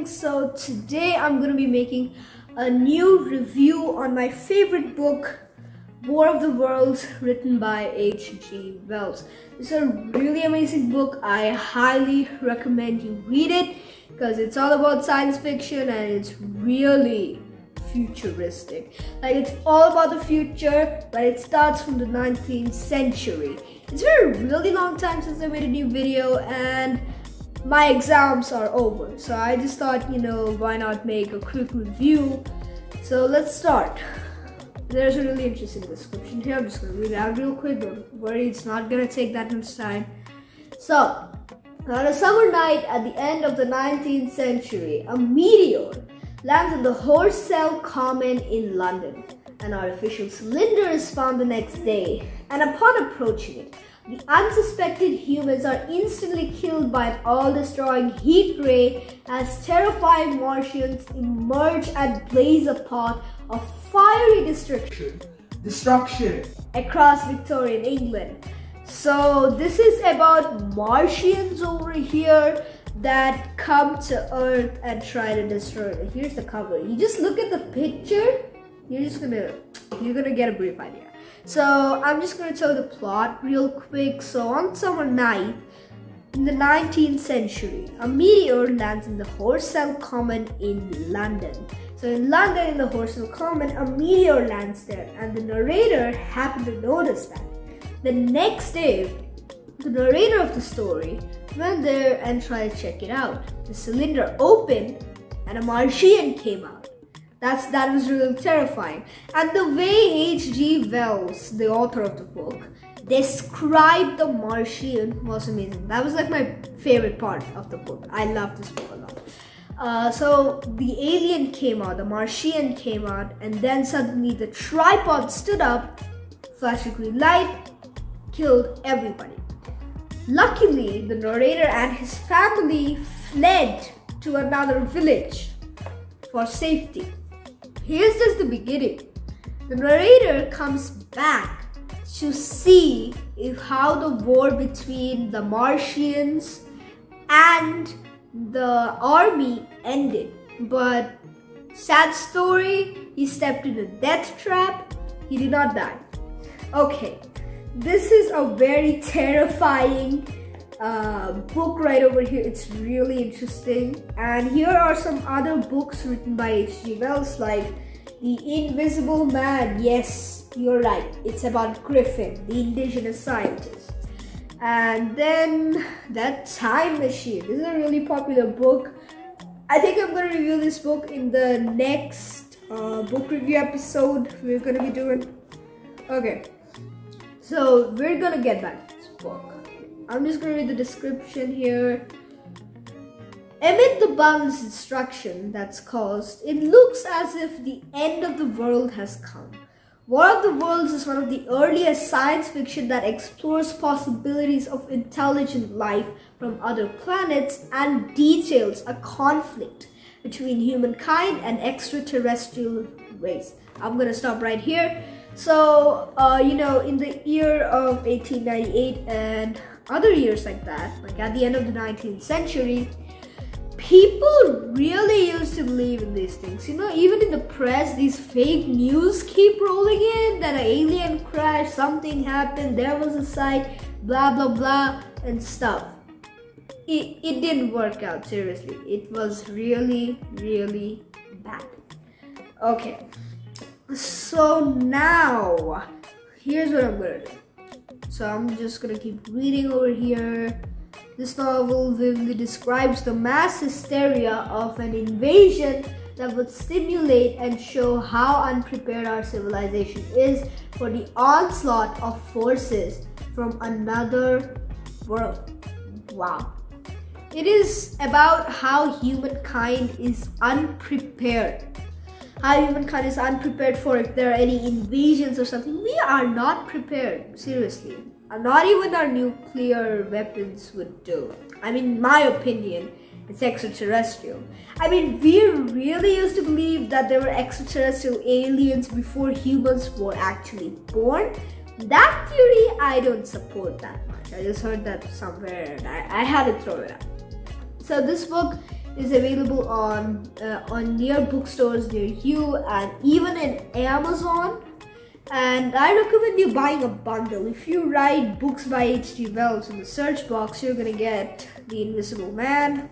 morning. So today I'm going to be making a new review on my favorite book, War of the Worlds, written by H.G. Wells. It's a really amazing book. I highly recommend you read it because it's all about science fiction and it's really futuristic. Like, it's all about the future, but it starts from the 19th century. It's been a really long time since I made a new video and my exams are over. So I just thought, why not make a quick review? So let's start. There's a really interesting description here. I'm just going to read it out real quick. Don't worry, it's not going to take that much time. So, on a summer night at the end of the 19th century, a meteor lands on the Horsell Common in London. An artificial cylinder is found the next day, and upon approaching it, the unsuspected humans are instantly killed by an all-destroying heat ray as terrifying Martians emerge and blaze a path of fiery destruction across Victorian England. So this is about Martians over here that come to Earth and try to destroy it. Here's the cover. You just look at the picture, you're gonna get a brief idea. So I'm just gonna tell the plot real quick. So on summer night in the 19th century, a meteor lands in the Horsell Common in London. So in London, in the Horsell Common, a meteor lands there, and the narrator happened to notice that. The next day, the narrator of the story went there and tried to check it out. The cylinder opened and a Martian came out. That was really terrifying. And the way H.G. Wells, the author of the book, described the Martian was amazing. That was like my favorite part of the book. I love this book a lot. So the alien came out, the Martian came out, and then suddenly the tripod stood up, flashed a green light, killed everybody. Luckily, the narrator and his family fled to another village for safety. Here's just the beginning. The narrator comes back to see how the war between the Martians and the army ended. But sad story, he stepped in a death trap. He did not die. Okay. This is a very terrifying book right over here. It's really interesting. And here are some other books written by H.G. Wells, like The Invisible Man. Yes, you're right. It's about Griffin, the indigenous scientist. And then That Time Machine. This is a really popular book. I think I'm going to review this book in the next book review episode we're going to be doing. Okay. So we're gonna get back to this book. I'm just gonna read the description here. Amid the boundless destruction that's caused, it looks as if the end of the world has come. War of the Worlds is one of the earliest science fiction that explores possibilities of intelligent life from other planets and details a conflict between humankind and extraterrestrial race. I'm gonna stop right here. So, in the year of 1898 and other years like that, like at the end of the 19th century, people really used to believe in these things. Even in the press, these fake news keep rolling in that an alien crashed, something happened, there was a sight, blah, blah, blah, and stuff. It didn't work out, seriously. It was really, really bad. Okay. So now, here's what I'm gonna do. So I'm just gonna keep reading over here. This novel vividly describes the mass hysteria of an invasion that would stimulate and show how unprepared our civilization is for the onslaught of forces from another world. Wow. It is about how humankind is unprepared. How humankind is unprepared for if there are any invasions or something. We are not prepared, seriously. Not even our nuclear weapons would do. I mean, in my opinion, it's extraterrestrial. I mean, we really used to believe that there were extraterrestrial aliens before humans were actually born. That theory, I don't support that much. I just heard that somewhere and I had to throw it out. So this book is available on near bookstores near you and even in Amazon. And I recommend you buying a bundle. If you write books by H.G. Wells in the search box, you're gonna get The Invisible Man,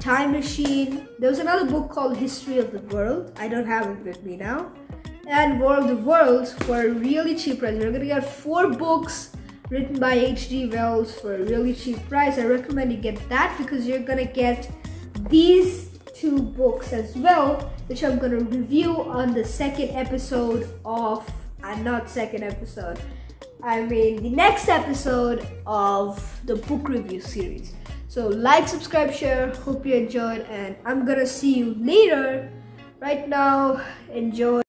Time Machine. There was another book called History of the World. I don't have it with me now. And War of the Worlds for a really cheap price. You're gonna get 4 books written by H.G. Wells for a really cheap price. I recommend you get that because you're gonna get these 2 books as well, which I'm gonna review on the second episode of, the next episode of the book review series. So like, subscribe, share, hope you enjoyed, and I'm gonna see you later. Right now, enjoy.